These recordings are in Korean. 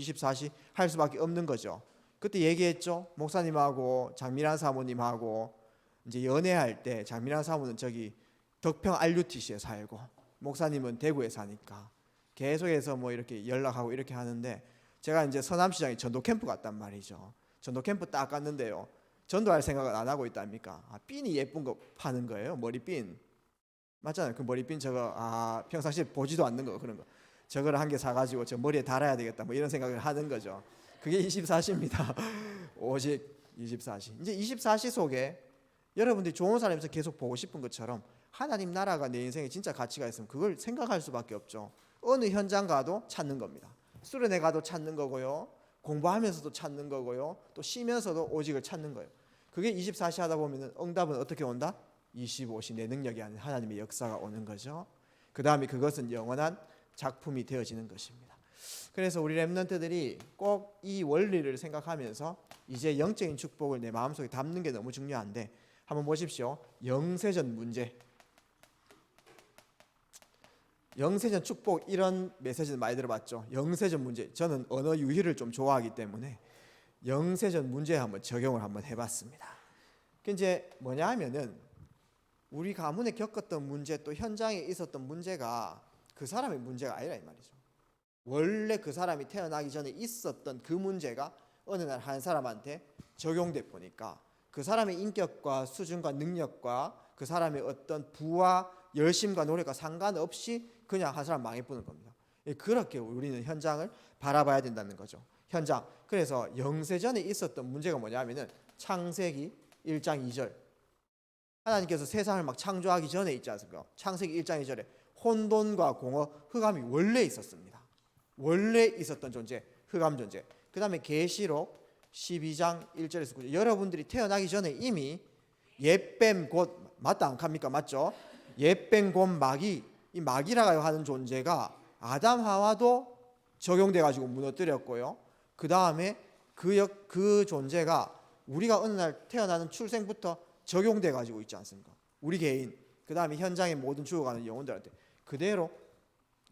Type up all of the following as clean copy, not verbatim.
24시 할 수밖에 없는 거죠. 그때 얘기했죠. 목사님하고 장미란 사모님하고 이제 연애할 때 장미란 사모는 저기 덕평 RUTC에 살고 목사님은 대구에 사니까 계속해서 뭐 이렇게 연락하고 이렇게 하는데 제가 이제 서남시장에 전도 캠프 갔단 말이죠. 전도 캠프 딱 갔는데요. 전도할 생각은 안 하고 있답니까? 핀이 예쁜 거 파는 거예요. 머리핀. 맞잖아요. 그 머리핀 저거 평상시에 보지도 않는 거 그런 거. 저거를 한 개 사가지고 저 머리에 달아야 되겠다 뭐 이런 생각을 하는 거죠. 그게 24시입니다. 오직 24시. 이제 24시 속에 여러분들이 좋은 사람에서 계속 보고 싶은 것처럼 하나님 나라가 내 인생에 진짜 가치가 있으면 그걸 생각할 수밖에 없죠. 어느 현장 가도 찾는 겁니다. 수련회 가도 찾는 거고요. 공부하면서도 찾는 거고요. 또 쉬면서도 오직을 찾는 거예요. 그게 24시 하다 보면 응답은 어떻게 온다? 25시 내 능력이 아닌 하나님의 역사가 오는 거죠. 그 다음에 그것은 영원한 작품이 되어지는 것입니다. 그래서 우리 렘넌트들이 꼭 이 원리를 생각하면서 이제 영적인 축복을 내 마음속에 담는 게 너무 중요한데 한번 보십시오. 영세전 문제, 영세전 축복 이런 메시지는 많이 들어봤죠. 영세전 문제, 저는 언어 유희를 좀 좋아하기 때문에 영세전 문제에 한번 적용을 한번 해봤습니다. 그 이제 뭐냐 하면은 우리 가문에 겪었던 문제 또 현장에 있었던 문제가 그 사람의 문제가 아니라 이 말이죠. 원래 그 사람이 태어나기 전에 있었던 그 문제가 어느 날 한 사람한테 적용돼 보니까 그 사람의 인격과 수준과 능력과 그 사람의 어떤 부와 열심과 노력과 상관없이 그냥 한 사람 망해보는 겁니다. 그렇게 우리는 현장을 바라봐야 된다는 거죠. 현장. 그래서 영세전에 있었던 문제가 뭐냐면은 창세기 1장 2절. 하나님께서 세상을 막 창조하기 전에 있지 않습니까? 창세기 1장 2절에 혼돈과 공허, 흑암이 원래 있었습니다. 원래 있었던 존재, 흑암 존재. 그 다음에 계시록 12장 1절에서 9절. 여러분들이 태어나기 전에 이미 옛뱀 곧 맞다 안 합니까? 맞죠? 옛뱀 곧 마귀, 이 마귀라고 하는 존재가 아담 하와도 적용돼 가지고 무너뜨렸고요. 그 다음에 그 존재가 우리가 어느 날 태어나는 출생부터 적용돼 가지고 있지 않습니까? 우리 개인, 그 다음에 현장의 모든 죽어가는 영혼들한테 그대로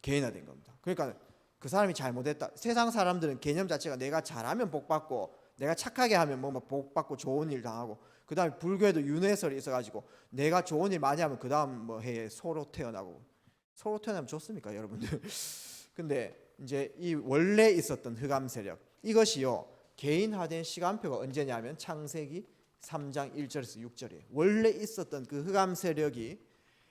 개인화된 겁니다. 그러니까 그 사람이 잘못했다. 세상 사람들은 개념 자체가 내가 잘하면 복받고 내가 착하게 하면 뭐 복받고 좋은 일 당하고 그 다음에 불교에도 윤회설이 있어가지고 내가 좋은 일 많이 하면 그 다음 뭐 해에 소로 태어나고 소로 태어나면 좋습니까 여러분들? 근데 이제 이 원래 있었던 흑암 세력 이것이요 개인화된 시간표가 언제냐면 창세기 3장 1절에서 6절이에요. 원래 있었던 그 흑암 세력이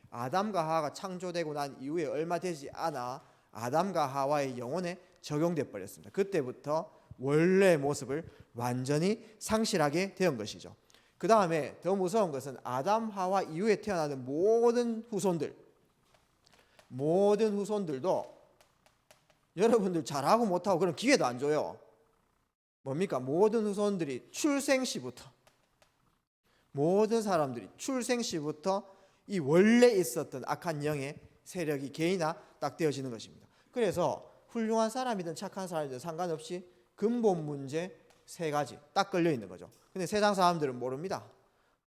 아담과 하와가 창조되고 난 이후에 얼마 되지 않아 아담과 하와의 영혼에 적용돼 버렸습니다. 그때부터 원래의 모습을 완전히 상실하게 된 것이죠. 그 다음에 더 무서운 것은 아담 하와 이후에 태어나는 모든 후손들도 여러분들 잘하고 못하고 그런 기회도 안 줘요. 뭡니까? 모든 후손들이 출생시부터 모든 사람들이 출생시부터 이 원래 있었던 악한 영의 세력이 개인화 딱 되어지는 것입니다. 그래서 훌륭한 사람이든 착한 사람이든 상관없이 근본 문제 세 가지 딱 걸려 있는 거죠. 근데 세상 사람들은 모릅니다.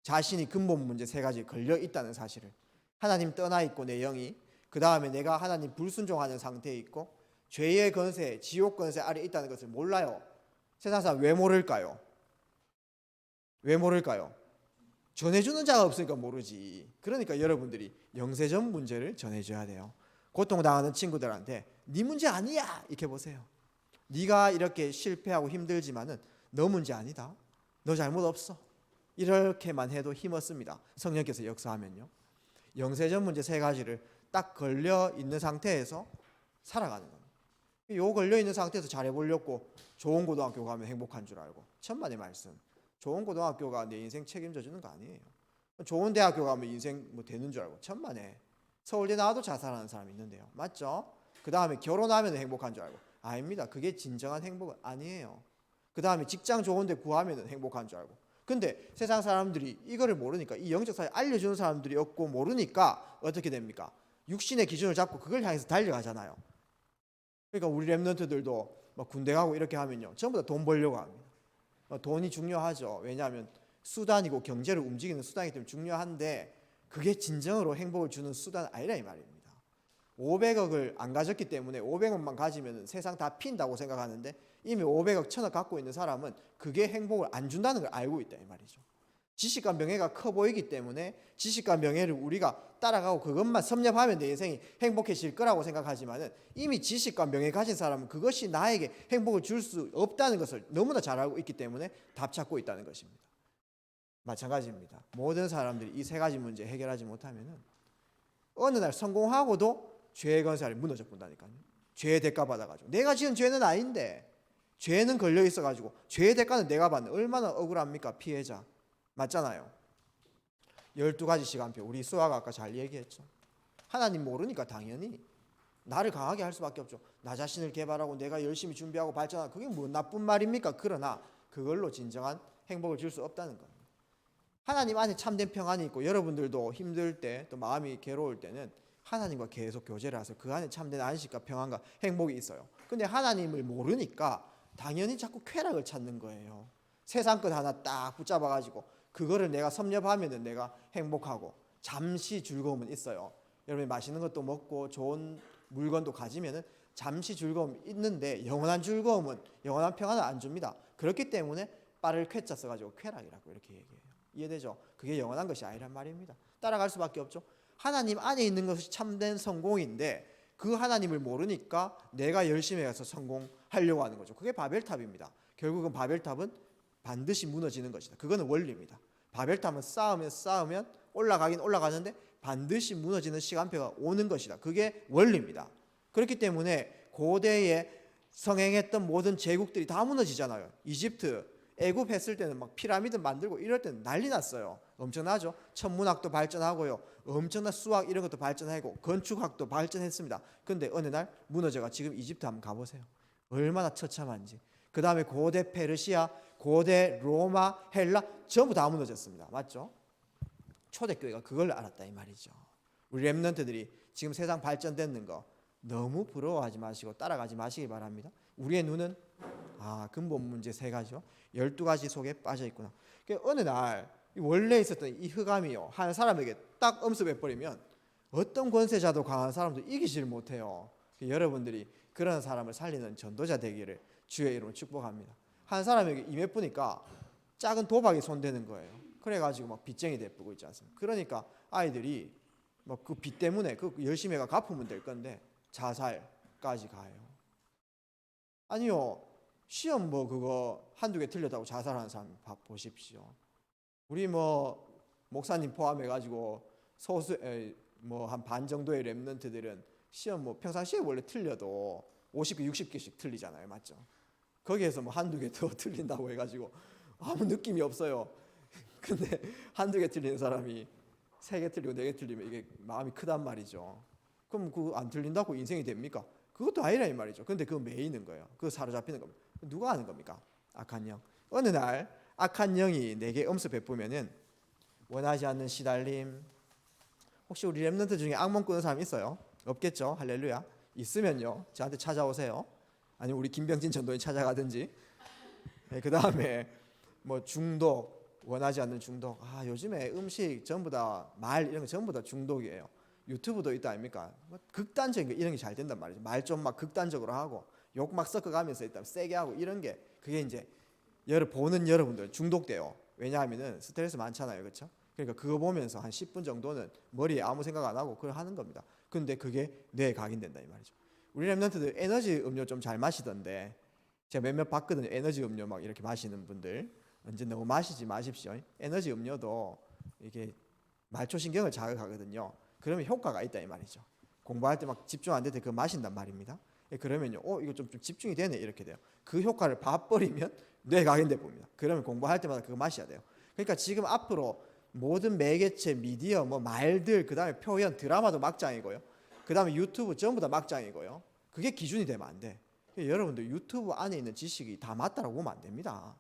자신이 근본 문제 세 가지 걸려 있다는 사실을. 하나님 떠나 있고 내 영이 그 다음에 내가 하나님 불순종하는 상태에 있고 죄의 권세, 지옥 권세 아래 있다는 것을 몰라요. 세상 사람 왜 모를까요? 왜 모를까요? 전해주는 자가 없으니까 모르지. 그러니까 여러분들이 영세전 문제를 전해줘야 돼요. 고통당하는 친구들한테 네 문제 아니야 이렇게 보세요. 네가 이렇게 실패하고 힘들지만은 너 문제 아니다. 너 잘못 없어. 이렇게만 해도 힘없습니다. 성령께서 역사하면요. 영세전 문제 세 가지를 딱 걸려 있는 상태에서 살아가는 겁니다. 요 걸려 있는 상태에서 잘해보려고 좋은 고등학교 가면 행복한 줄 알고 천만의 말씀. 좋은 고등학교가 내 인생 책임져 주는 거 아니에요. 좋은 대학교 가면 인생 뭐 되는 줄 알고 천만에. 서울대 나와도 자살하는 사람이 있는데요. 맞죠? 그 다음에 결혼하면 행복한 줄 알고 아닙니다. 그게 진정한 행복은 아니에요. 그 다음에 직장 좋은 데 구하면 행복한 줄 알고 근데 세상 사람들이 이거를 모르니까 이 영적 사회 알려주는 사람들이 없고 모르니까 어떻게 됩니까? 육신의 기준을 잡고 그걸 향해서 달려가잖아요. 그러니까 우리 렘넌트들도 막 군대 가고 이렇게 하면요 전부 다 돈 벌려고 합니다. 돈이 중요하죠. 왜냐하면 수단이고 경제를 움직이는 수단이기 때문에 중요한데 그게 진정으로 행복을 주는 수단 아니라 이 말입니다. 500억을 안 가졌기 때문에 500억만 가지면 세상 다 핀다고 생각하는데 이미 500억, 1000억 갖고 있는 사람은 그게 행복을 안 준다는 걸 알고 있다 이 말이죠. 지식과 명예가 커 보이기 때문에 지식과 명예를 우리가 따라가고 그것만 섭렵하면 내 인생이 행복해질 거라고 생각하지만은 이미 지식과 명예 가진 사람은 그것이 나에게 행복을 줄 수 없다는 것을 너무나 잘 알고 있기 때문에 답 찾고 있다는 것입니다. 마찬가지입니다. 모든 사람들이 이 세 가지 문제 해결하지 못하면은 어느 날 성공하고도 죄의 건설이 무너져 본다니까요. 죄의 대가 받아가지고 내가 지은 죄는 아닌데 죄는 걸려 있어가지고 죄의 대가는 내가 받는 얼마나 억울합니까 피해자. 맞잖아요. 12가지 시간표 우리 수아가 아까 잘 얘기했죠. 하나님 모르니까 당연히 나를 강하게 할 수밖에 없죠. 나 자신을 개발하고 내가 열심히 준비하고 발전하고 그게 뭐 나쁜 말입니까? 그러나 그걸로 진정한 행복을 줄 수 없다는 겁니다. 하나님 안에 참된 평안이 있고 여러분들도 힘들 때 또 마음이 괴로울 때는 하나님과 계속 교제를 해서 그 안에 참된 안식과 평안과 행복이 있어요. 근데 하나님을 모르니까 당연히 자꾸 쾌락을 찾는 거예요. 세상 것 하나 딱 붙잡아가지고 그거를 내가 섭렵하면 내가 행복하고 잠시 즐거움은 있어요. 여러분이 맛있는 것도 먹고 좋은 물건도 가지면은 잠시 즐거움이 있는데 영원한 즐거움은 영원한 평안을 안 줍니다. 그렇기 때문에 빠를 쾌자 써가지고 쾌락이라고 이렇게 얘기해요. 이해되죠? 그게 영원한 것이 아니란 말입니다. 따라갈 수밖에 없죠. 하나님 안에 있는 것이 참된 성공인데 그 하나님을 모르니까 내가 열심히 해서 성공하려고 하는 거죠. 그게 바벨탑입니다. 결국은 바벨탑은 반드시 무너지는 것이다. 그거는 원리입니다. 바벨탑은 쌓으면 올라가긴 올라가는데 반드시 무너지는 시간표가 오는 것이다. 그게 원리입니다. 그렇기 때문에 고대에 성행했던 모든 제국들이 다 무너지잖아요. 이집트, 애굽 했을 때는 막 피라미드 만들고 이럴 때는 난리 났어요. 엄청나죠? 천문학도 발전하고요. 엄청난 수학 이런 것도 발전하고 건축학도 발전했습니다. 근데 어느 날 무너져가 지금 이집트 한번 가보세요. 얼마나 처참한지. 그 다음에 고대 페르시아, 고대 로마, 헬라 전부 다 무너졌습니다. 맞죠? 초대교회가 그걸 알았다 이 말이죠. 우리 렘넌트들이 지금 세상 발전되는 거 너무 부러워하지 마시고 따라가지 마시기 바랍니다. 우리의 눈은 근본 문제 세 가지요. 12가지 속에 빠져 있구나. 어느 날 원래 있었던 이 흑암이요 한 사람에게 딱 엄습해 버리면 어떤 권세자도 강한 사람도 이기지를 못해요. 여러분들이 그런 사람을 살리는 전도자 되기를 주의 이름으로 축복합니다. 한 사람에게 임해보니까 작은 도박이 손대는 거예요. 그래가지고 막 빚쟁이 되고 있지 않습니까? 그러니까 아이들이 막 그 빚 때문에 그 열심히 해가 갚으면 될 건데 자살까지 가요. 아니요, 시험 뭐 그거 한두 개 틀렸다고 자살하는 사람 보십시오. 우리 뭐 목사님 포함해가지고 소수 뭐 한 반 정도의 렘넌트들은 시험 뭐 평상시에 원래 틀려도 50개, 60개씩 틀리잖아요, 맞죠? 거기에서 뭐 한두 개 더 틀린다고 해가지고 아무 느낌이 없어요. 근데 한두 개 틀리는 사람이 3개 틀리고 4개 틀리면 이게 마음이 크단 말이죠. 그럼 그거 안 틀린다고 인생이 됩니까? 그것도 아니라 이 말이죠. 근데 그거 매이는 거예요. 그거 사로잡히는 겁니다. 누가 하는 겁니까? 악한 영. 어느 날 악한 영이 내게 엄습 베푸면은 원하지 않는 시달림. 혹시 우리 렘넌트 중에 악몽 꾸는 사람 있어요? 없겠죠? 할렐루야. 있으면요 저한테 찾아오세요. 아니면 우리 김병진 전도인 찾아가든지. 그 다음에 뭐 중독, 원하지 않는 중독. 요즘에 음식 전부 다 말 이런 거 전부 다 중독이에요. 유튜브도 있다 아닙니까? 뭐 극단적인 거 이런 게 잘 된단 말이죠. 말 좀 막 극단적으로 하고 욕 막 섞어가면서 일단 세게 하고 이런 게 그게 이제 보는 여러분들 중독돼요. 왜냐하면은 스트레스 많잖아요, 그렇죠? 그러니까 그거 보면서 한 10분 정도는 머리에 아무 생각 안 하고 그걸 하는 겁니다. 근데 그게 뇌에 각인된다 이 말이죠. 우리 렘넌트들 에너지 음료 좀 잘 마시던데 제가 몇몇 봤거든요. 에너지 음료 막 이렇게 마시는 분들 언제 너무 마시지 마십시오. 에너지 음료도 이게 말초신경을 자극하거든요. 그러면 효과가 있다 이 말이죠. 공부할 때 막 집중 안 될 때 그거 마신단 말입니다. 그러면요, 이거 좀 집중이 되네 이렇게 돼요. 그 효과를 봐버리면 뇌에 각인돼 봅니다. 그러면 공부할 때마다 그거 마셔야 돼요. 그러니까 지금 앞으로 모든 매개체, 미디어, 뭐 말들, 그 다음에 표현, 드라마도 막장이고요. 그 다음에 유튜브 전부 다 막장이고요. 그게 기준이 되면 안 돼. 여러분들 유튜브 안에 있는 지식이 다 맞다라고 보면 안 됩니다.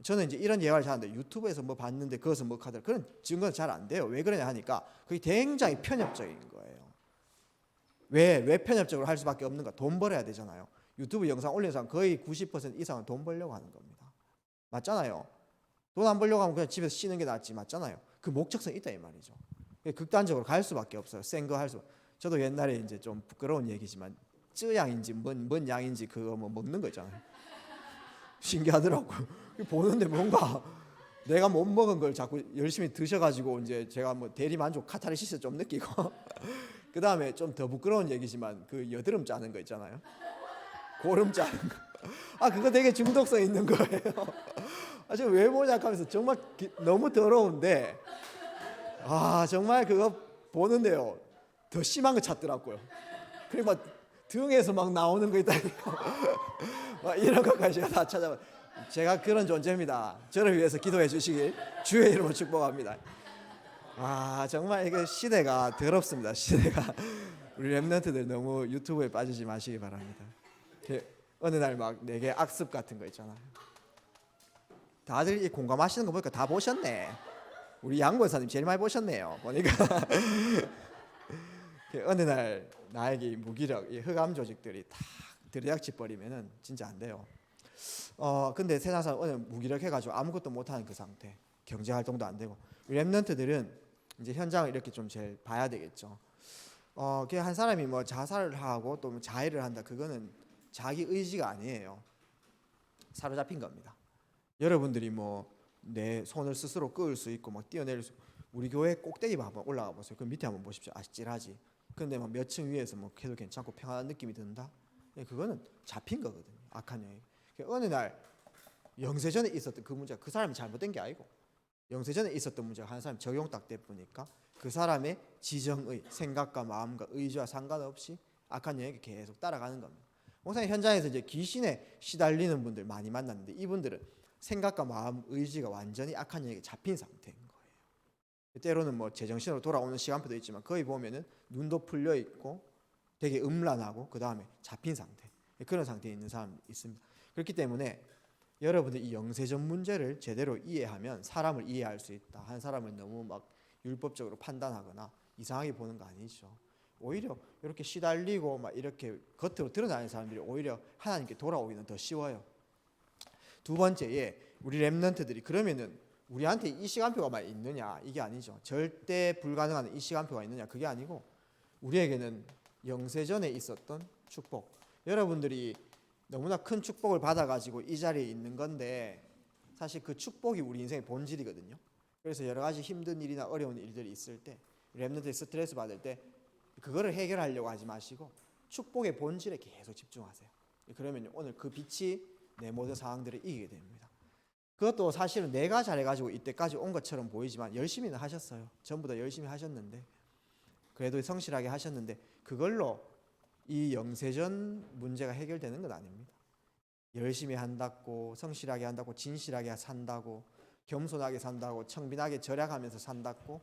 저는 이제 이런 예화를 잘 하는데 유튜브에서 뭐 봤는데 그것은 뭐 카드 그런 증거는 잘 안 돼요. 왜 그러냐 하니까 그게 굉장히 편협적인 거예요. 왜 편협적으로 할 수밖에 없는가? 돈 벌어야 되잖아요. 유튜브 영상 올리는 사람 거의 90% 이상은 돈 벌려고 하는 겁니다. 맞잖아요. 돈 안 벌려고 하면 그냥 집에서 쉬는 게 낫지. 맞잖아요. 그 목적성이 있다 이 말이죠. 극단적으로 갈 수밖에 없어요. 센 거 할 수. 저도 옛날에 이제 좀 부끄러운 얘기지만 쯔양인지 뭔 양인지 그거 뭐 먹는 거 있잖아요. 신기하더라고요. 보는데 뭔가 내가 못 먹은 걸 자꾸 열심히 드셔가지고 이제 제가 뭐 대리 만족 카타르시스 좀 느끼고 그 다음에 좀 더 부끄러운 얘기지만 그 여드름 짜는 거 있잖아요. 고름 짜는 거. 그거 되게 중독성 있는 거예요. 지금 왜 보냐 하면서 정말 너무 더러운데 정말 그거 보는데요 더 심한 거 찾더라고요. 그리고 막 등에서 막 나오는 거 있다니까. 막 이런 것까지 제가 다 찾아봐. 제가 그런 존재입니다. 저를 위해서 기도해 주시길 주의 이름으로 축복합니다. 정말 이게 시대가 더럽습니다. 시대가 우리 렘넌트들 너무 유튜브에 빠지지 마시기 바랍니다. 어느 날 막 내게 악습 같은 거 있잖아요. 다들 이 공감하시는 거 보니까 다 보셨네. 우리 양 권사님 제일 많이 보셨네요. 보니까 어느 날 나에게 무기력, 이 흑암 조직들이 다 들이닥치 버리면은 진짜 안 돼요. 근데 세상 사람 오늘 무기력해가지고 아무것도 못하는 그 상태, 경제 활동도 안 되고 렘넌트들은 이제 현장을 이렇게 좀 제일 봐야 되겠죠. 한 사람이 뭐 자살을 하고 또 자해를 한다, 그거는 자기 의지가 아니에요. 사로잡힌 겁니다. 여러분들이 뭐 내 손을 스스로 끄을 수 있고 막 뛰어내릴 수, 우리 교회 꼭대기 한번 올라가 보세요. 그 밑에 한번 보십시오. 아찔하지. 근데 막 몇 층 위에서 뭐 해도 괜찮고 평안한 느낌이 든다. 그거는 잡힌 거거든요. 악한 영이. 어느 날 영세전에 있었던 그 문제가 그 사람이 잘못된 게 아니고 영세전에 있었던 문제가 한 사람 적용 딱 돼 보니까 그 사람의 지정의 생각과 마음과 의지와 상관없이 악한 영이 계속 따라가는 겁니다. 목사님 현장에서 이제 귀신에 시달리는 분들 많이 만났는데 이분들은 생각과 마음, 의지가 완전히 악한 영에게 잡힌 상태인 거예요. 때로는 뭐 제정신으로 돌아오는 시간표도 있지만 거의 보면은 눈도 풀려 있고 되게 음란하고 그 다음에 잡힌 상태, 그런 상태에 있는 사람이 있습니다. 그렇기 때문에 여러분들 이 영세전 문제를 제대로 이해하면 사람을 이해할 수 있다. 한 사람을 너무 막 율법적으로 판단하거나 이상하게 보는 거 아니죠. 오히려 이렇게 시달리고 막 이렇게 겉으로 드러나는 사람들이 오히려 하나님께 돌아오기는 더 쉬워요. 두 번째, 우리 렘넌트들이 그러면은 우리한테 이 시간표가 있느냐, 이게 아니죠. 절대 불가능한 이 시간표가 있느냐, 그게 아니고 우리에게는 영세전에 있었던 축복, 여러분들이 너무나 큰 축복을 받아가지고 이 자리에 있는 건데 사실 그 축복이 우리 인생의 본질이거든요. 그래서 여러 가지 힘든 일이나 어려운 일들이 있을 때, 렘넌트들이 스트레스 받을 때 그거를 해결하려고 하지 마시고 축복의 본질에 계속 집중하세요. 그러면 오늘 그 빛이 내 모든 상황들을 이기게 됩니다. 그것도 사실은 내가 잘해가지고 이때까지 온 것처럼 보이지만 열심히는 하셨어요. 전부 다 열심히 하셨는데, 그래도 성실하게 하셨는데 그걸로 이 영세전 문제가 해결되는 건 아닙니다. 열심히 한다고, 성실하게 한다고, 진실하게 산다고, 겸손하게 산다고, 청빈하게 절약하면서 산다고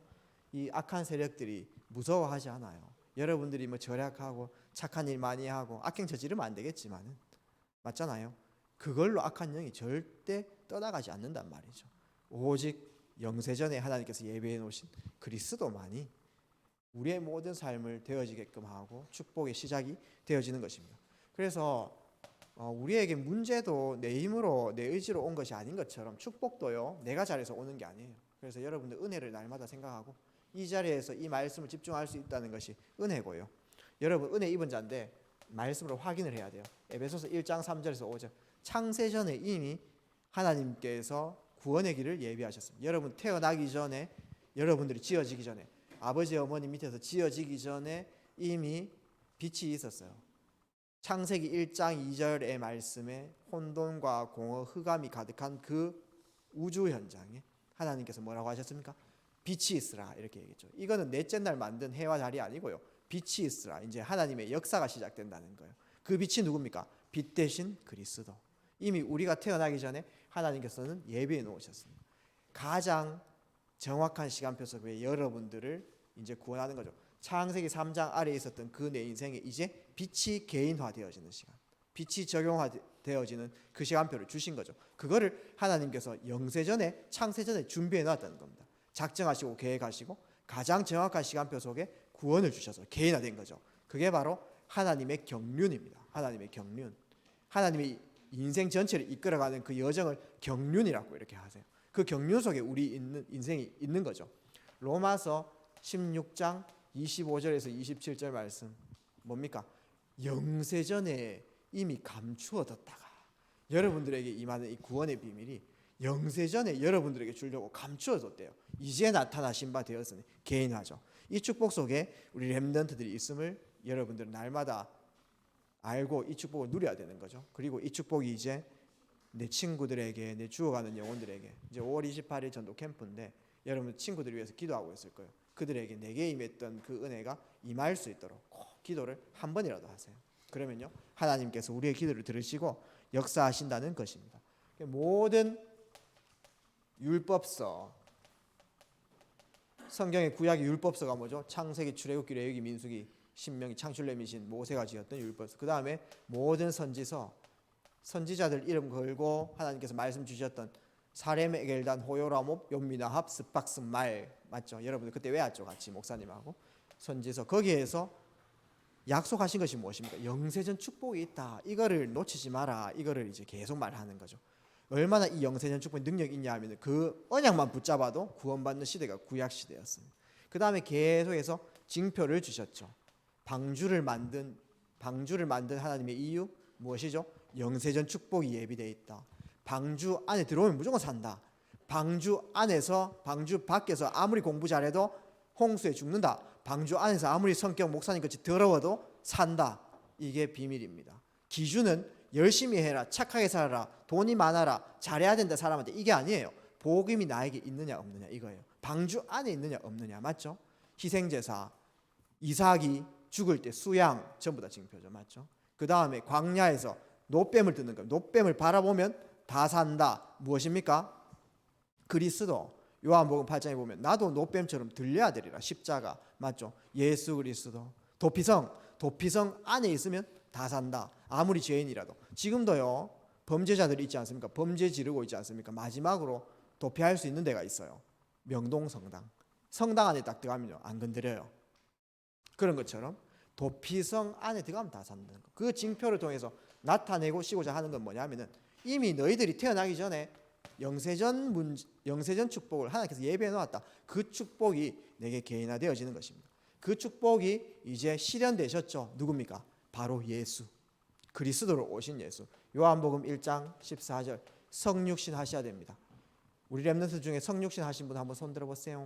이 악한 세력들이 무서워하지 않아요. 여러분들이 뭐 절약하고 착한 일 많이 하고 악행 저지르면 안 되겠지만은, 맞잖아요. 그걸로 악한 영이 절대 떠나가지 않는단 말이죠. 오직 영세전에 하나님께서 예배해 놓으신 그리스도만이 우리의 모든 삶을 되어지게끔 하고 축복의 시작이 되어지는 것입니다. 그래서 우리에게 문제도 내 힘으로 내 의지로 온 것이 아닌 것처럼 축복도요 내가 잘해서 오는 게 아니에요. 그래서 여러분들 은혜를 날마다 생각하고 이 자리에서 이 말씀을 집중할 수 있다는 것이 은혜고요. 여러분 은혜 입은 자인데 말씀으로 확인을 해야 돼요. 에베소서 1장 3절에서 5절, 창세전에 이미 하나님께서 구원의 길을 예비하셨습니다. 여러분 태어나기 전에, 여러분들이 지어지기 전에, 아버지 어머니 밑에서 지어지기 전에 이미 빛이 있었어요. 창세기 1장 2절의 말씀에 혼돈과 공허, 흑암이 가득한 그 우주 현장에 하나님께서 뭐라고 하셨습니까? 빛이 있으라, 이렇게 얘기했죠. 이거는 넷째 날 만든 해와 달이 아니고요, 빛이 있으라, 이제 하나님의 역사가 시작된다는 거예요. 그 빛이 누굽니까? 빛 대신 그리스도. 이미 우리가 태어나기 전에 하나님께서는 예비해 놓으셨습니다. 가장 정확한 시간표 속에 여러분들을 이제 구원하는 거죠. 창세기 3장 아래에 있었던 그 내 인생에 이제 빛이 개인화되어지는 시간, 빛이 적용화되어지는 그 시간표를 주신 거죠. 그거를 하나님께서 영세전에, 창세전에 준비해 놨다는 겁니다. 작정하시고 계획하시고 가장 정확한 시간표 속에 구원을 주셔서 개인화된 거죠. 그게 바로 하나님의 경륜입니다. 하나님의 경륜, 하나님의 인생 전체를 이끌어가는 그 여정을 경륜이라고 이렇게 하세요. 그 경륜 속에 우리 인생이 있는 거죠. 로마서 16장 25절에서 27절 말씀 뭡니까? 영세전에 이미 감추어뒀다가 여러분들에게 임하는 이 구원의 비밀이 영세전에 여러분들에게 주려고 감추어뒀대요. 이제 나타나신 바 되었으니 개인화죠. 이 축복 속에 우리 렘넌트들이 있음을 여러분들은 날마다 알고 이 축복을 누려야 되는 거죠. 그리고 이 축복이 이제 내 친구들에게, 내 죽어가는 영혼들에게, 이제 5월 28일 전도 캠프인데 여러분 친구들을 위해서 기도하고 있을 거예요. 그들에게 내게 임했던 그 은혜가 임할 수 있도록 꼭 기도를 한 번이라도 하세요. 그러면요 하나님께서 우리의 기도를 들으시고 역사하신다는 것입니다. 모든 율법서, 성경의 구약의 율법서가 뭐죠? 창세기, 출애굽기, 레위기, 민수기, 신명기, 창출레미신, 모세가 지었던 율법서. 그 다음에 모든 선지서, 선지자들 이름 걸고 하나님께서 말씀 주셨던 사렘, 에겔단, 호요라몹, 욤미나합, 스박스, 말 맞죠? 여러분들 그때 외웠죠? 같이 목사님하고 선지서. 거기에서 약속하신 것이 무엇입니까? 영세전 축복이 있다. 이거를 놓치지 마라. 이거를 이제 계속 말하는 거죠. 얼마나 이 영세전 축복의 능력이 있냐 하면 그 언약만 붙잡아도 구원받는 시대가 구약 시대였습니다. 그 다음에 계속해서 징표를 주셨죠. 방주를 만든 하나님의 이유 무엇이죠? 영세전 축복이 예비되어 있다. 방주 안에 들어오면 무조건 산다. 방주 안에서, 방주 밖에서 아무리 공부 잘해도 홍수에 죽는다. 방주 안에서 아무리 성격 목사님같이 더러워도 산다. 이게 비밀입니다. 기준은 열심히 해라, 착하게 살아라, 돈이 많아라, 잘해야 된다 사람한테, 이게 아니에요. 복음이 나에게 있느냐 없느냐 이거예요. 방주 안에 있느냐 없느냐. 맞죠? 희생제사, 이삭이 죽을 때 수양 전부 다 징표죠. 맞죠? 그 다음에 광야에서 노뱀을 뜯는 거예요. 노뱀을 바라보면 다 산다. 무엇입니까? 그리스도. 요한복음 8장에 보면 나도 노뱀처럼 들려야 되리라. 십자가. 맞죠? 예수 그리스도. 도피성 안에 있으면 다 산다. 아무리 죄인이라도. 지금도요 범죄자들이 있지 않습니까? 범죄 지르고 있지 않습니까? 마지막으로 도피할 수 있는 데가 있어요. 명동성당. 성당 안에 딱 들어가면요 안 건드려요. 그런 것처럼 도피성 안에 들어가면 다 산다는 거. 그 징표를 통해서 나타내고 시고자 하는 건 뭐냐면은 이미 너희들이 태어나기 전에 영세전 축복을 하나님께서 예비해 놓았다. 그 축복이 내게 개인화되어지는 것입니다. 그 축복이 이제 실현되셨죠. 누굽니까? 바로 예수, 그리스도로 오신 예수. 요한복음 1장 14절 성육신 하셔야 됩니다. 우리 렘넌트 중에 성육신 하신 분 한번 손 들어보세요.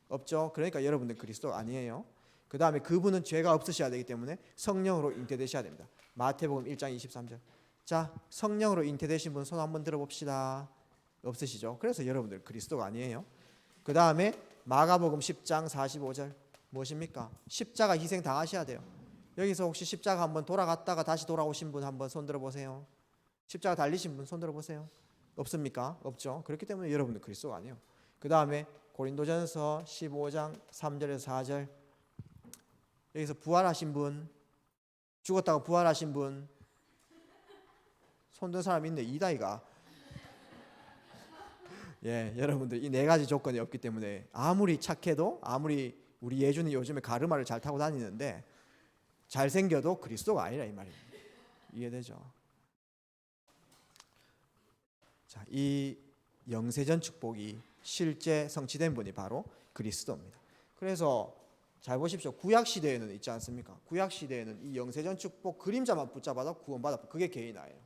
없죠? 그러니까 여러분들 그리스도 아니에요. 그 다음에 그분은 죄가 없으셔야 되기 때문에 성령으로 잉태되셔야 됩니다. 마태복음 1장 23절. 자, 성령으로 잉태되신 분 손 한번 들어봅시다. 없으시죠? 그래서 여러분들 그리스도가 아니에요. 그 다음에 마가복음 10장 45절 무엇입니까? 십자가 희생 당하셔야 돼요. 여기서 혹시 십자가 한번 돌아갔다가 다시 돌아오신 분 한번 손 들어보세요. 십자가 달리신 분 손 들어보세요. 없습니까? 없죠. 그렇기 때문에 여러분들 그리스도가 아니에요. 그 다음에 고린도전서 15장 3절에서 4절 여기서 부활하신 분, 죽었다가 부활하신 분 손 든 사람 있네. 이다이가. 예, 여러분들 이 네 가지 조건이 없기 때문에 아무리 착해도, 아무리 우리 예준이 요즘에 가르마를 잘 타고 다니는데 잘생겨도 그리스도가 아니라 이 말입니다. 이해되죠? 자, 이 영세전 축복이 실제 성취된 분이 바로 그리스도입니다. 그래서 잘 보십시오. 구약 시대에는 있지 않습니까? 구약 시대에는 이 영세전 축복 그림자만 붙잡아도 구원받았고 그게 개인화예요.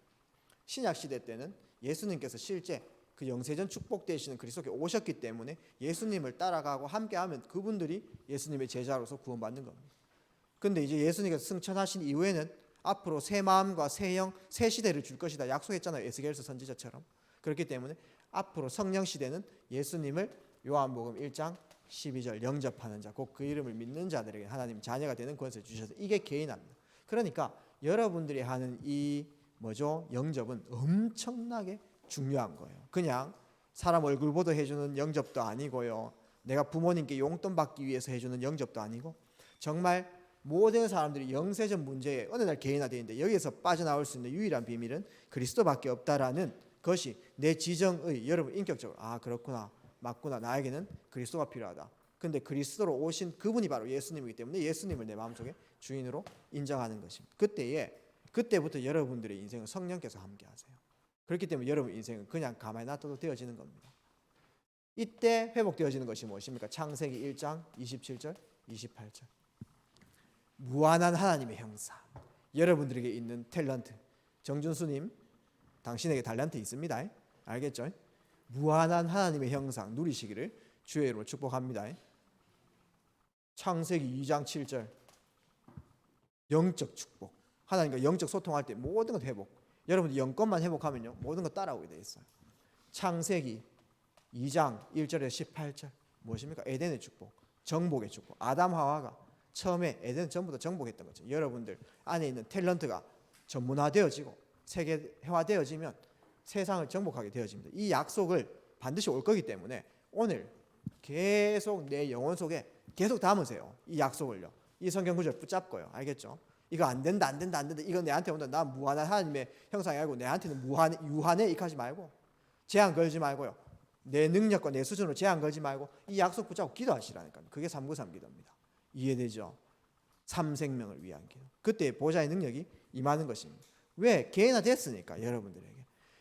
신약 시대 때는 예수님께서 실제 그 영세전 축복 되시는 그리스도께 오셨기 때문에 예수님을 따라가고 함께하면 그분들이 예수님의 제자로서 구원받는 겁니다. 근데 이제 예수님께서 승천하신 이후에는 앞으로 새 마음과 새 영, 새 시대를 줄 것이다 약속했잖아요. 에스겔서 선지자처럼. 그렇기 때문에 앞으로 성령 시대는 예수님을 요한복음 1장 12절 영접하는 자, 곧 그 이름을 믿는 자들에게 하나님 자녀가 되는 권세를 주셔서 이게 개인합니다. 그러니까 여러분들이 하는 이 영접은 엄청나게 중요한 거예요. 그냥 사람 얼굴 보도 해주는 영접도 아니고요. 내가 부모님께 용돈 받기 위해서 해주는 영접도 아니고 정말 모든 사람들이 영세전 문제에 어느 날 개인화되어 있는데 여기에서 빠져나올 수 있는 유일한 비밀은 그리스도밖에 없다라는 것이 내 지정의 여러분 인격적으로 그렇구나 맞구나 나에게는 그리스도가 필요하다. 근데 그리스도로 오신 그분이 바로 예수님이기 때문에 예수님을 내 마음속에 주인으로 인정하는 것입니다. 그때부터 여러분들의 인생은 성령께서 함께하세요. 그렇기 때문에 여러분 인생은 그냥 가만히 놔둬도 되어지는 겁니다. 이때 회복되어지는 것이 무엇입니까? 창세기 1장 27절 28절. 무한한 하나님의 형상. 여러분들에게 있는 탤런트. 정준수님, 당신에게 탤런트 있습니다. 알겠죠? 무한한 하나님의 형상 누리시기를 주의 이름으로 축복합니다. 창세기 2장 7절. 영적 축복. 하나님과 영적 소통할 때 모든 것 회복. 여러분들 영권만 회복하면요 모든 것 따라오게 돼 있어요. 창세기 2장 1절에서 18절 무엇입니까? 에덴의 축복, 정복의 축복. 아담 하와가 처음에 에덴 전부 다 정복했던 거죠. 여러분들 안에 있는 탤런트가 전문화되어지고 세계화되어지면 세상을 정복하게 되어집니다. 이 약속을 반드시 올 거기 때문에 오늘 계속 내 영혼 속에 계속 담으세요. 이 약속을요. 이 성경 구절 붙잡고요. 알겠죠? 이거 안 된다, 안 된다, 안 된다. 이거 내한테 온다. 나 무한한 하나님의 형상이 아니고 내한테는 유한에 익하지 말고 제한 걸지 말고요. 내 능력과 내 수준으로 제한 걸지 말고 이 약속 붙잡고 기도하시라니까요. 그게 393 기도입니다. 이해되죠? 삼생명을 위한 기도. 그때 보좌의 능력이 임하는 것입니다. 왜? 개인화됐으니까 여러분들에게.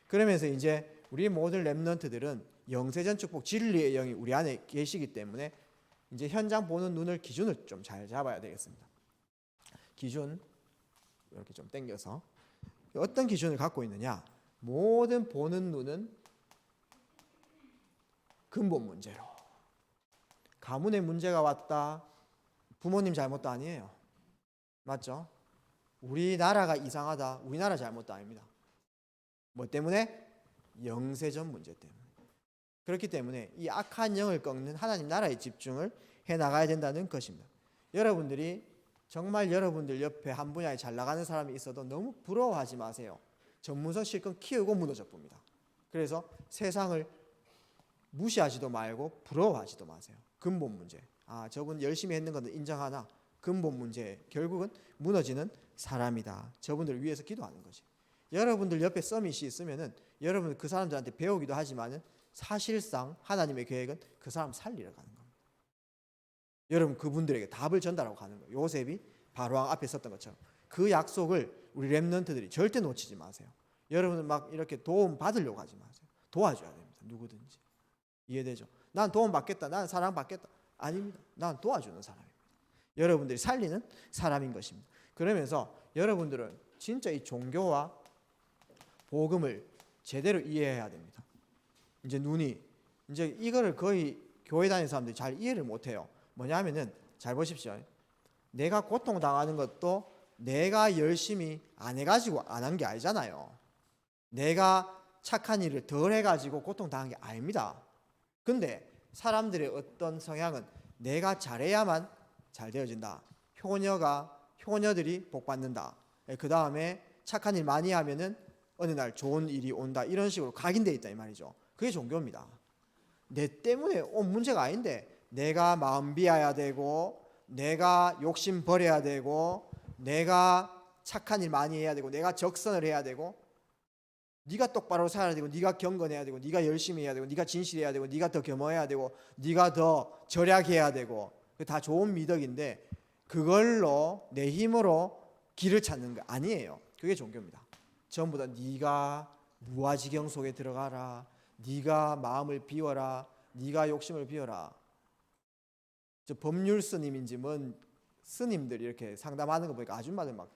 그러면서 이제 우리 모든 렘넌트들은 영세전 축복 진리의 영이 우리 안에 계시기 때문에 이제 현장 보는 눈을 기준을 좀 잘 잡아야 되겠습니다. 기준 이렇게 좀 당겨서 어떤 기준을 갖고 있느냐? 모든 보는 눈은 근본 문제로. 가문의 문제가 왔다. 부모님 잘못도 아니에요. 맞죠? 우리나라가 이상하다. 우리나라 잘못도 아닙니다. 뭐 때문에? 영세전 문제 때문에. 그렇기 때문에 이 악한 영을 꺾는 하나님 나라에 집중을 해나가야 된다는 것입니다. 여러분들이 정말 여러분들 옆에 한 분야에 잘 나가는 사람이 있어도 너무 부러워하지 마세요. 전문성 실컷 키우고 무너져 봅니다. 그래서 세상을 무시하지도 말고 부러워하지도 마세요. 근본 문제. 저분 열심히 했는 건 인정하나 근본 문제 결국은 무너지는 사람이다. 저분들을 위해서 기도하는 거지. 여러분들 옆에 서밋이 있으면은 여러분 그 사람들한테 배우기도 하지만은 사실상 하나님의 계획은 그 사람 살리러 가는 겁니다. 여러분 그분들에게 답을 전달하고 가는 거예요. 요셉이 바로왕 앞에 섰던 것처럼 그 약속을 우리 렘넌트들이 절대 놓치지 마세요. 여러분은 막 이렇게 도움 받으려고 하지 마세요. 도와줘야 됩니다. 누구든지. 이해되죠? 난 도움 받겠다. 난 사랑 받겠다. 아닙니다. 난 도와주는 사람입니다. 여러분들이 살리는 사람인 것입니다. 그러면서 여러분들은 진짜 이 종교와 복음을 제대로 이해해야 됩니다. 이제 눈이 이제 이거를 거의 교회 다니는 사람들이 잘 이해를 못해요. 뭐냐면은 잘 보십시오. 내가 고통당하는 것도 내가 열심히 안 해가지고 안 한 게 아니잖아요. 내가 착한 일을 덜 해가지고 고통당한 게 아닙니다. 근데 사람들의 어떤 성향은 내가 잘해야만 잘 되어진다. 효녀들이 복 받는다. 그 다음에 착한 일 많이 하면은 어느 날 좋은 일이 온다. 이런 식으로 각인되어 있다 이 말이죠. 그게 종교입니다. 내 때문에 온 문제가 아닌데 내가 마음 비워야 되고 내가 욕심 버려야 되고 내가 착한 일 많이 해야 되고 내가 적선을 해야 되고 네가 똑바로 살아야 되고 네가 경건해야 되고 네가 열심히 해야 되고 네가 진실해야 되고 네가 더 겸허해야 되고 네가 더 절약해야 되고 그게 다 좋은 미덕인데 그걸로 내 힘으로 길을 찾는 거 아니에요. 그게 종교입니다. 전부 다 네가 무아지경 속에 들어가라. 네가 마음을 비워라. 네가 욕심을 비워라. 저 법률 스님인지 뭔 스님들이 이렇게 상담하는 거 보니까 아줌마들 막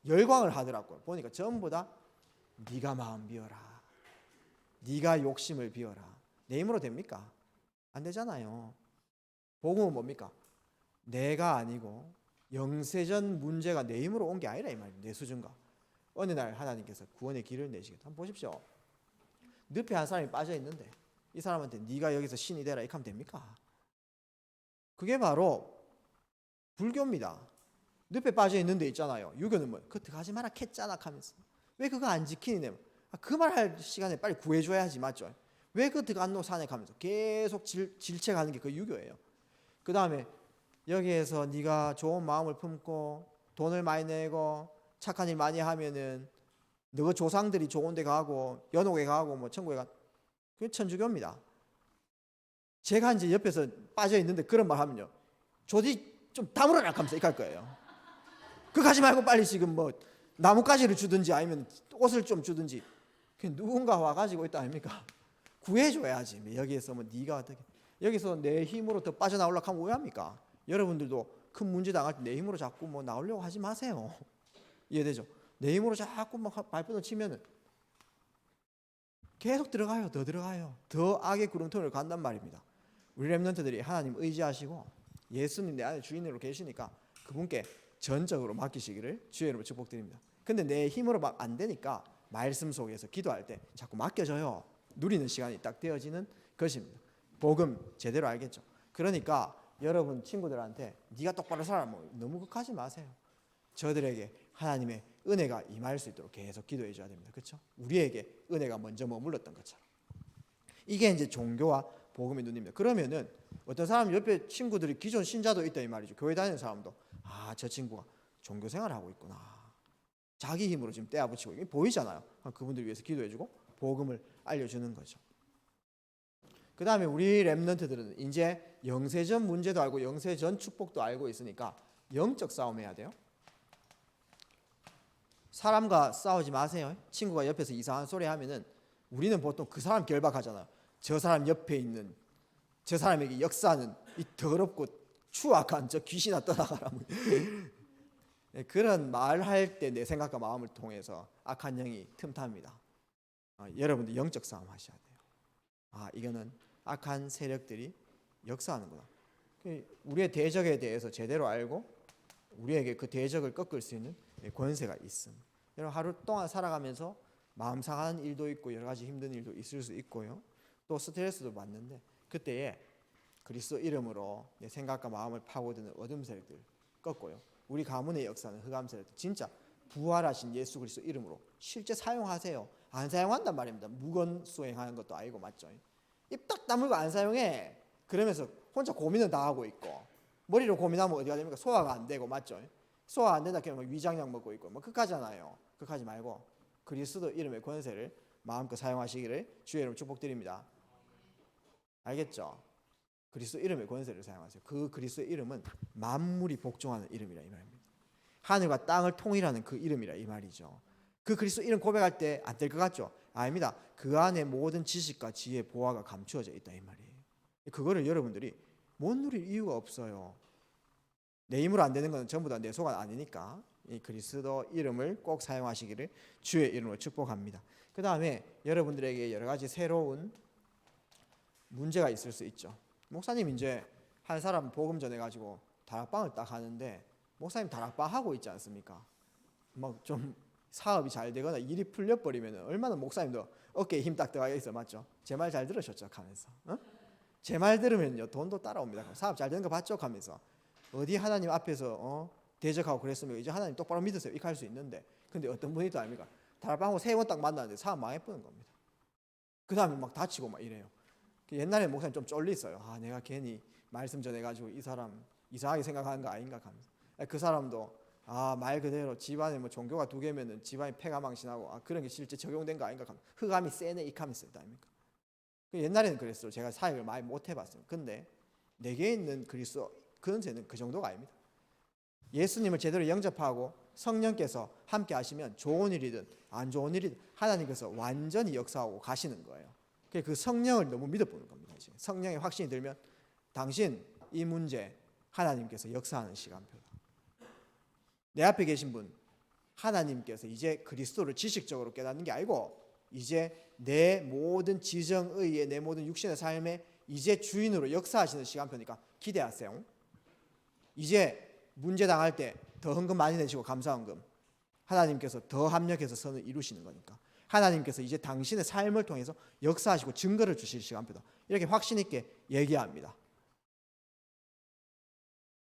열광을 하더라고요. 보니까 전부 다 네가 마음 비워라. 네가 욕심을 비워라. 내 힘으로 됩니까? 안 되잖아요. 복음은 뭡니까? 내가 아니고 영세전 문제가 내 힘으로 온 게 아니라 이 말입니다. 내 수준과. 어느 날 하나님께서 구원의 길을 내시겠다. 한번 보십시오. 늪에 한 사람이 빠져 있는데 이 사람한테 네가 여기서 신이 되라 이렇게 하면 됩니까? 그게 바로 불교입니다. 늪에 빠져 있는 데 있잖아요. 유교는 뭐 그거 들어가지 마라 캤잖아 하면서 왜 그거 안 지키니? 그 말 할 시간에 빨리 구해줘야 하지 맞죠? 왜 그거 들어간 산에 가면서 계속 질책하는 게 그 유교예요. 그 다음에 여기에서 네가 좋은 마음을 품고 돈을 많이 내고 착한 일 많이 하면은 너 조상들이 좋은 데 가고 연옥에 가고 뭐 천국에 가. 그게 천주교입니다. 제가 이제 옆에서 빠져 있는데 그런 말 하면요. 조디 좀 다물어라 하면서 이렇게 할 거예요. 그거 하지 말고 빨리 지금 뭐 나뭇가지를 주든지 아니면 옷을 좀 주든지 누군가 와가지고 있다 아닙니까? 구해줘야지. 여기에서 뭐 네가 어떻게 여기서 내 힘으로 더 빠져나오려고 하면 왜 합니까? 여러분들도 큰 문제 당할 때 내 힘으로 자꾸 뭐 나오려고 하지 마세요. 이해되죠? 내 힘으로 자꾸 막 발버둥 치면은 계속 들어가요. 더 들어가요. 더 악의 구렁텅이를 간단 말입니다. 우리 렘넌트들이 하나님 의지하시고 예수님 내 안에 주인으로 계시니까 그분께 전적으로 맡기시기를 주의 이름으로 축복드립니다. 근데 내 힘으로 막 안 되니까 말씀 속에서 기도할 때 자꾸 맡겨져요. 누리는 시간이 딱 되어지는 것입니다. 복음 제대로 알겠죠? 그러니까 여러분 친구들한테 네가 똑바로 살아 뭐 너무 극하지 마세요. 저들에게 하나님의 은혜가 임할 수 있도록 계속 기도해 줘야 됩니다. 그렇죠? 우리에게 은혜가 먼저 머물렀던 것처럼. 이게 이제 종교와 복음의 눈입니다. 그러면은 어떤 사람 옆에 친구들이 기존 신자도 있다 이 말이죠. 교회 다니는 사람도 저 친구가 종교 생활을 하고 있구나. 자기 힘으로 지금 떼어붙이고 이게 보이잖아요. 그분들 위해서 기도해주고 복음을 알려주는 거죠. 그 다음에 우리 렘넌트들은 이제 영세전 문제도 알고 영세전 축복도 알고 있으니까 영적 싸움 해야 돼요. 사람과 싸우지 마세요. 친구가 옆에서 이상한 소리 하면은 우리는 보통 그 사람 결박하잖아요. 저 사람 옆에 있는 저 사람에게 역사하는 이 더럽고 추악한 저 귀신아 떠나가라. 그런 말할 때 내 생각과 마음을 통해서 악한 영이 틈탑니다. 여러분들 영적 싸움 하셔야 돼요. 이거는 악한 세력들이 역사하는구나. 우리의 대적에 대해서 제대로 알고 우리에게 그 대적을 꺾을 수 있는 권세가 있습니다. 여러분 하루 동안 살아가면서 마음 상하는 일도 있고 여러 가지 힘든 일도 있을 수 있고요. 또 스트레스도 받는데 그때에 그리스도 이름으로 내 생각과 마음을 파고드는 어둠 세력들 꺾고요. 우리 가문의 역사는 흑암 세력들 진짜 부활하신 예수 그리스도 이름으로 실제 사용하세요. 안 사용한단 말입니다. 무건 수행하는 것도 아니고 맞죠? 입 딱 다물고 안 사용해. 그러면서 혼자 고민은 다 하고 있고 머리로 고민하면 어디가 됩니까? 소화가 안 되고 맞죠? 소화 안 된다 그러면 위장약 먹고 있고 뭐 극하잖아요. 극하지 말고 그리스도 이름의 권세를 마음껏 사용하시기를 주의 이름으로 축복드립니다. 알겠죠? 그리스도 이름의 권세를 사용하세요. 그 그리스도의 이름은 만물이 복종하는 이름이라 이 말입니다. 하늘과 땅을 통일하는 그 이름이라 이 말이죠. 그 그리스도 이름 고백할 때 안 될 것 같죠? 아닙니다. 그 안에 모든 지식과 지혜, 보화가 감추어져 있다 이 말이에요. 그거를 여러분들이 못 누릴 이유가 없어요. 내 힘으로 안 되는 건 전부 다 내 소관 아니니까 이 그리스도 이름을 꼭 사용하시기를 주의 이름으로 축복합니다. 그 다음에 여러분들에게 여러 가지 새로운 문제가 있을 수 있죠. 목사님 이제 한 사람 복음 전해가지고 다락방을 딱 하는데 목사님 다락방 하고 있지 않습니까? 막 좀 사업이 잘 되거나 일이 풀려버리면 얼마나 목사님도 어깨에 힘 딱 들어가겠어 맞죠? 제 말 잘 들으셨죠? 하면서 제 말 들으면요 돈도 따라옵니다. 사업 잘 되는 거 봤죠? 하면서 어디 하나님 앞에서 대적하고 그랬으면 이제 하나님 똑바로 믿으세요 이렇게 할 수 있는데 근데 어떤 분이 또 아닙니까? 다락방하고 3번 딱 만났는데 사업 망해버린 겁니다. 그 다음에 막 다치고 막 이래요. 옛날에 목사님 좀 쫄렸어요. 내가 괜히 말씀 전해가지고 이 사람 이상하게 생각하는 거 아닌가 하면서 그 사람도 말 그대로 집안에 뭐 종교가 2개면은 집안이 폐가망신하고 그런 게 실제 적용된 거 아닌가 하면서 흑암이 세네 이카면서 아닙니까? 옛날에는 그랬어요. 제가 사역을 많이 못 해봤어요. 근데 내게 있는 그리스도 근세는 그 정도가 아닙니다. 예수님을 제대로 영접하고 성령께서 함께 하시면 좋은 일이든 안 좋은 일이든 하나님께서 완전히 역사하고 가시는 거예요. 그 성령을 너무 믿어보는 겁니다. 성령의 확신이 들면 당신 이 문제 하나님께서 역사하는 시간표다. 내 앞에 계신 분 하나님께서 이제 그리스도를 지식적으로 깨닫는 게 아니고 이제 내 모든 지정의에 내 모든 육신의 삶에 이제 주인으로 역사하시는 시간표니까 기대하세요. 이제 문제 당할 때 더 헌금 많이 내시고 감사헌금 하나님께서 더 합력해서 선을 이루시는 거니까 하나님께서 이제 당신의 삶을 통해서 역사하시고 증거를 주실 시간표다. 이렇게 확신 있게 얘기합니다.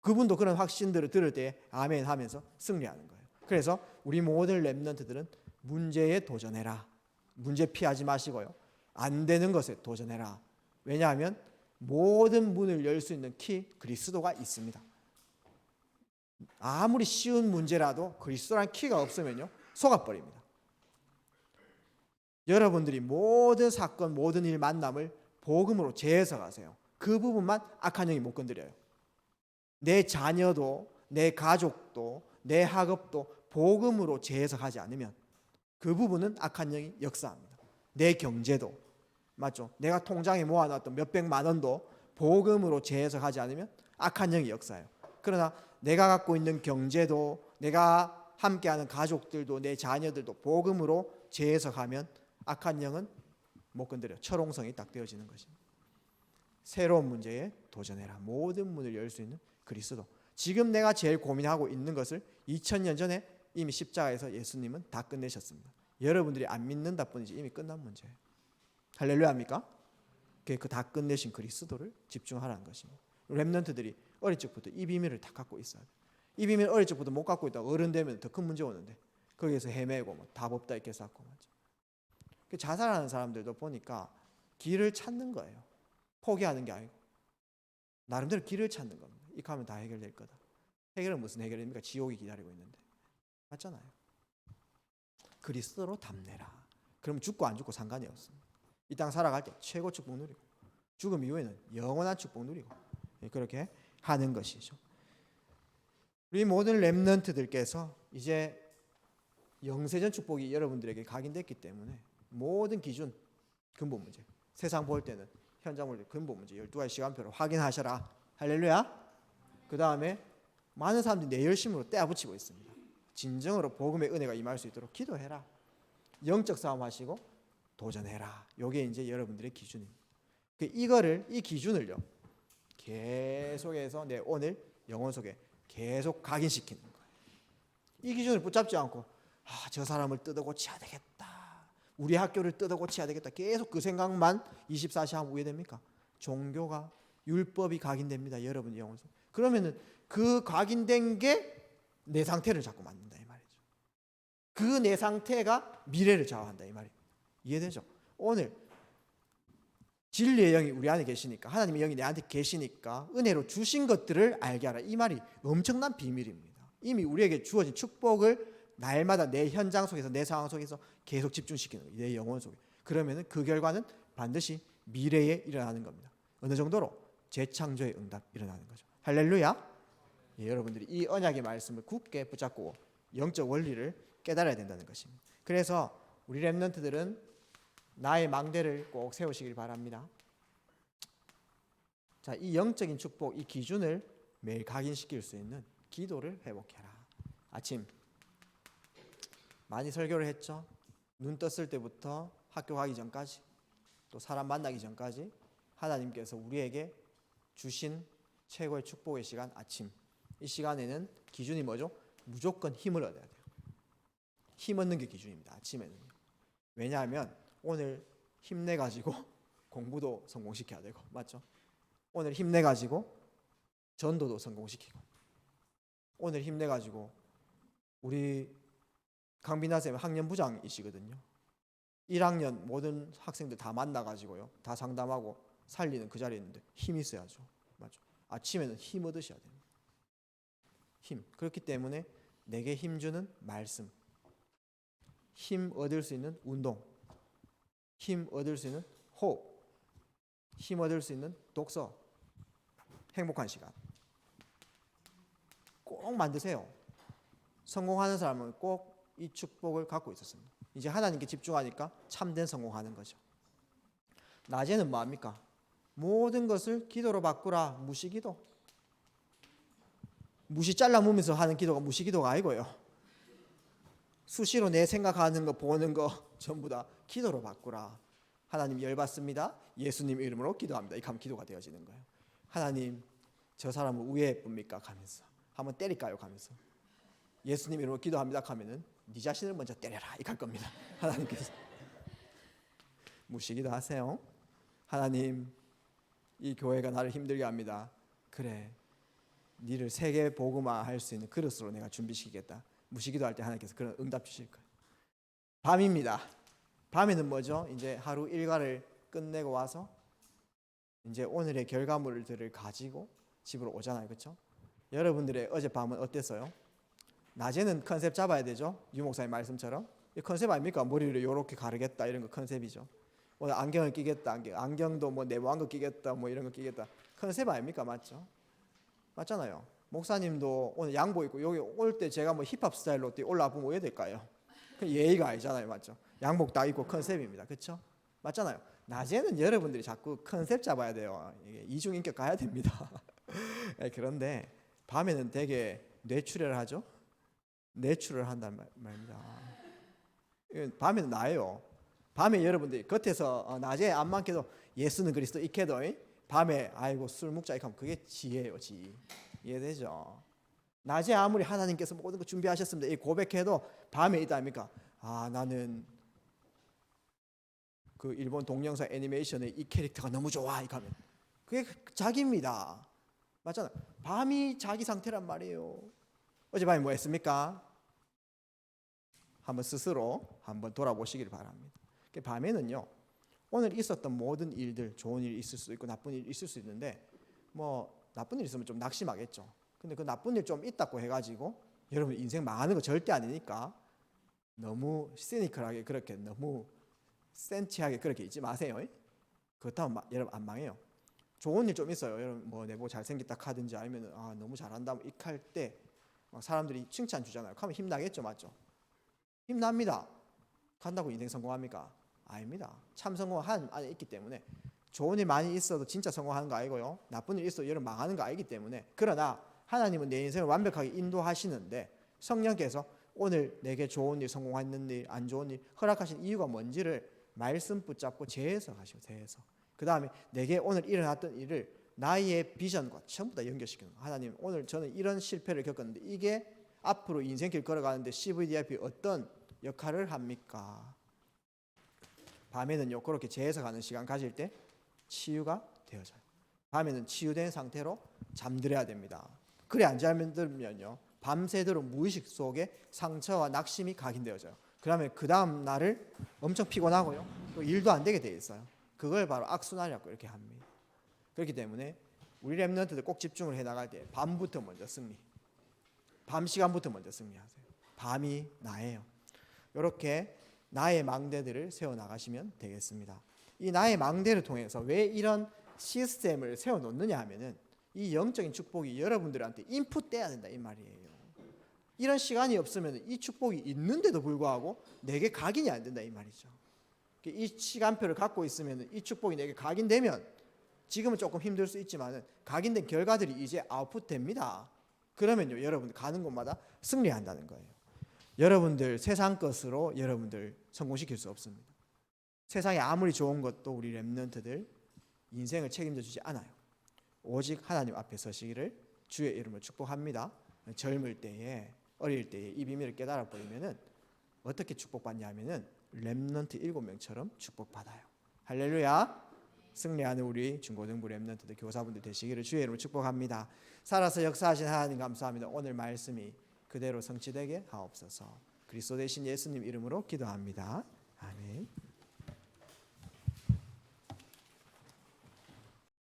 그분도 그런 확신들을 들을 때 아멘 하면서 승리하는 거예요. 그래서 우리 모든 렘넌트들은 문제에 도전해라. 문제 피하지 마시고요. 안 되는 것에 도전해라. 왜냐하면 모든 문을 열 수 있는 키 그리스도가 있습니다. 아무리 쉬운 문제라도 그리스도라는 키가 없으면요 속아버립니다. 여러분들이 모든 사건 모든 일 만남을 복음으로 재해석하세요. 그 부분만 악한 영이 못 건드려요. 내 자녀도 내 가족도 내 학업도 복음으로 재해석하지 않으면 그 부분은 악한 영이 역사합니다. 내 경제도 맞죠? 내가 통장에 모아놨던 몇백만 원도 복음으로 재해석하지 않으면 악한 영이 역사해요. 그러나 내가 갖고 있는 경제도, 내가 함께하는 가족들도, 내 자녀들도 복음으로 재해석하면 악한 영은 못 건드려. 철옹성이 딱 되어지는 것입니다. 새로운 문제에 도전해라. 모든 문을 열 수 있는 그리스도. 지금 내가 제일 고민하고 있는 것을 2000년 전에 이미 십자가에서 예수님은 다 끝내셨습니다. 여러분들이 안 믿는다 뿐이지 이미 끝난 문제예요. 할렐루야입니까? 그 다 끝내신 그리스도를 집중하라는 것입니다. 렘넌트들이 어릴 적부터 이 비밀을 다 갖고 있어야 돼요. 이 비밀 어릴 적부터 못 갖고 있다가 어른 되면 더 큰 문제 오는데 거기에서 헤매고 뭐 답 없다 이렇게 쌓고 맞죠. 자살하는 사람들도 보니까 길을 찾는 거예요. 포기하는 게 아니고 나름대로 길을 찾는 겁니다. 이렇게 하면 다 해결될 거다. 해결은 무슨 해결입니까? 지옥이 기다리고 있는데. 맞잖아요. 그리스도로 답내라. 그럼 죽고 안 죽고 상관이 없습니다. 이 땅 살아갈 때 최고 축복 누리고 죽음 이후에는 영원한 축복 누리고 그렇게 하는 것이죠. 우리 모든 렘넌트들께서 이제 영세전 축복이 여러분들에게 각인됐기 때문에 모든 기준, 근본 문제, 세상 볼 때는 현장 볼 때 근본 문제 12가지 시간표를 확인하셔라. 할렐루야. 그 다음에 많은 사람들이 내 열심으로 떼어붙이고 있습니다. 진정으로 복음의 은혜가 임할 수 있도록 기도해라. 영적 싸움 하시고 도전해라. 이게 이제 여러분들의 기준입니다. 이 기준을요 계속해서 내 오늘 영혼 속에 계속 각인시키는 거예요. 이 기준을 붙잡지 않고 저 사람을 뜯어고쳐야 되겠다, 우리 학교를 뜯어고쳐야 되겠다, 계속 그 생각만 24시 하면 우회됩니까? 종교가 율법이 각인됩니다. 여러분 영혼 속. 그러면은 그 각인된 게 내 상태를 자꾸 만든다 이 말이죠. 그 내 상태가 미래를 좌우한다 이 말이에요. 이해되죠? 오늘 진리의 영이 우리 안에 계시니까, 하나님의 영이 내한테 계시니까 은혜로 주신 것들을 알게 하라. 이 말이 엄청난 비밀입니다. 이미 우리에게 주어진 축복을 날마다 내 현장 속에서, 내 상황 속에서 계속 집중시키는 거예요. 내 영혼 속에. 그러면 그 결과는 반드시 미래에 일어나는 겁니다. 어느 정도로? 재창조의 응답 일어나는 거죠. 할렐루야. 예, 여러분들이 이 언약의 말씀을 굳게 붙잡고 영적 원리를 깨달아야 된다는 것입니다. 그래서 우리 렘넌트들은 나의 망대를 꼭 세우시길 바랍니다. 자, 이 영적인 축복, 이 기준을 매일 각인시킬 수 있는 기도를 회복해라. 아침 많이 설교를 했죠. 눈 떴을 때부터 학교 가기 전까지, 또 사람 만나기 전까지 하나님께서 우리에게 주신 최고의 축복의 시간 아침. 이 시간에는 기준이 뭐죠? 무조건 힘을 얻어야 돼요. 힘 얻는 게 기준입니다. 아침에는요. 왜냐하면 오늘 힘내가지고 공부도 성공시켜야 되고, 맞죠? 오늘 힘내가지고 전도도 성공시키고, 오늘 힘내가지고 우리 강빈아 쌤 학년부장이시거든요. 1학년 모든 학생들 다 만나가지고요, 다 상담하고 살리는 그 자리에 있는데 힘이 있어야죠. 맞죠? 아침에는 힘 얻으셔야 됩니다. 힘. 그렇기 때문에 내게 힘 주는 말씀, 힘 얻을 수 있는 운동, 힘 얻을 수 있는 호흡, 힘 얻을 수 있는 독서, 행복한 시간 꼭 만드세요. 성공하는 사람은 꼭 이 축복을 갖고 있었습니다. 이제 하나님께 집중하니까 참된 성공하는 거죠. 낮에는 뭐합니까? 모든 것을 기도로 바꾸라. 무시기도. 무시 잘라보면서 하는 기도가 무시기도가 아니고요. 수시로 내 생각하는 거, 보는 거 전부 다 기도로 바꾸라. 하나님 열받습니다. 예수님 이름으로 기도합니다. 이렇게 하면 기도가 되어지는 거예요. 하나님 저 사람은 왜 예쁩니까? 가면서 한번 때릴까요? 가면서 예수님 이름으로 기도합니다. 하면은 네 자신을 먼저 때려라. 이렇게 할 겁니다. 하나님께서. 무시기도 하세요. 하나님 이 교회가 나를 힘들게 합니다. 그래, 니를 세계 복음화할 수 있는 그릇으로 내가 준비시키겠다. 무시기도 할 때 하나님께서 그런 응답 주실 거예요. 밤입니다. 밤에는 뭐죠? 이제 하루 일과를 끝내고 와서 이제 오늘의 결과물들을 가지고 집으로 오잖아요. 그렇죠? 여러분들의 어젯밤은 어땠어요? 낮에는 컨셉 잡아야 되죠. 유 목사님 말씀처럼. 이 컨셉 아닙니까? 머리를 이렇게 가르겠다 이런 거 컨셉이죠. 오늘 안경을 끼겠다. 안경도 뭐 네모한 거 끼겠다. 뭐 이런 거 끼겠다. 컨셉 아닙니까? 맞죠? 맞잖아요. 목사님도 오늘 양복 입고 여기 올 때 제가 뭐 힙합 스타일로 올라와 보면 왜 될까요? 예의가 아니잖아요. 맞죠? 양복 다 입고 컨셉입니다. 그렇죠? 맞잖아요. 낮에는 여러분들이 자꾸 컨셉 잡아야 돼요. 이게 이중인격 가야 됩니다. 그런데 밤에는 되게 뇌출혈을 하죠. 뇌출을 한단 말입니다. 밤에는 나아요. 밤에 여러분들이 겉에서 낮에 암만 캐도 예수는 그리스도 익혀도 밤에 아이고 술 먹자 이렇게 하면 그게 지혜예요. 지. 이해되죠? 낮에 아무리 하나님께서 모든 거 준비하셨습니다 이 고백해도 밤에 있다 아닙니까? 아 나는 그 일본 동영상 애니메이션의 이 캐릭터가 너무 좋아 이렇게 하면 그게 자기입니다. 맞잖아. 밤이 자기 상태란 말이에요. 어젯밤에 뭐 했습니까? 한번 스스로 한번 돌아보시길 바랍니다. 밤에는요 오늘 있었던 모든 일들 좋은 일이 있을 수도 있고 나쁜 일이 있을 수 있는데 뭐 나쁜 일 있으면 좀 낙심하겠죠. 근데 그 나쁜 일 좀 있다고 해가지고 여러분 인생 망하는 거 절대 아니니까 너무 시니컬하게 그렇게 너무 센치하게 그렇게 있지 마세요. 그렇다면 여러분 안 망해요. 좋은 일 좀 있어요. 여러분 뭐 내보고 잘생겼다 하든지 아니면 아 너무 잘한다 이렇게 할 때 사람들이 칭찬 주잖아요. 그러면 힘나겠죠, 맞죠? 힘납니다. 간다고 인생 성공합니까? 아닙니다. 참 성공은 하나님 안에 있기 때문에 좋은 일 많이 있어도 진짜 성공하는 거 아니고요. 나쁜 일 있어도 여러분 망하는 거 아니기 때문에 그러나 하나님은 내 인생을 완벽하게 인도하시는데 성령께서 오늘 내게 좋은 일, 성공하는 일, 안 좋은 일 허락하신 이유가 뭔지를 말씀 붙잡고 재해석하시고 재해석. 그 다음에 내게 오늘 일어났던 일을 나의 비전과 전부 다 연결시키는 거예요. 하나님 오늘 저는 이런 실패를 겪었는데 이게 앞으로 인생길 걸어가는데 CVDIP 어떤 역할을 합니까? 밤에는요 그렇게 재해석하는 시간 가질 때 치유가 되어져요. 밤에는 치유된 상태로 잠들어야 됩니다. 그래 안 잠들면요 밤새도록 무의식 속에 상처와 낙심이 각인되어져요. 그러면 그 다음 날을 엄청 피곤하고요 또 일도 안 되게 돼 있어요. 그걸 바로 악순환이라고 이렇게 합니다. 그렇기 때문에 우리 랩런트들 꼭 집중을 해 나갈 때 밤부터 먼저 승리, 밤 시간부터 먼저 승리하세요. 밤이 나예요. 이렇게 나의 망대들을 세워 나가시면 되겠습니다. 이 나의 망대를 통해서 왜 이런 시스템을 세워 놓느냐 하면은 이 영적인 축복이 여러분들한테 인풋돼야 된다 이 말이에요. 이런 시간이 없으면 이 축복이 있는데도 불구하고 내게 각인이 안 된다 이 말이죠. 이 시간표를 갖고 있으면 이 축복이 내게 각인되면 지금은 조금 힘들 수 있지만 각인된 결과들이 이제 아웃풋됩니다. 그러면요 여러분들 가는 곳마다 승리한다는 거예요. 여러분들 세상 것으로 여러분들 성공시킬 수 없습니다. 세상에 아무리 좋은 것도 우리 랩런트들 인생을 책임져 주지 않아요. 오직 하나님 앞에 서시기를 주의 이름으로 축복합니다. 젊을 때에 어릴 때에 이 비밀을 깨달아 버리면은 어떻게 축복받냐 하면은 랩런트 7명처럼 축복받아요. 할렐루야. 승리하는 우리 중고등부 랩런트들 교사분들 되시기를 주의 이름으로 축복합니다. 살아서 역사하신 하나님 감사합니다. 오늘 말씀이 그대로 성취되게 하옵소서. 그리스도 되신 예수님 이름으로 기도합니다. 아멘.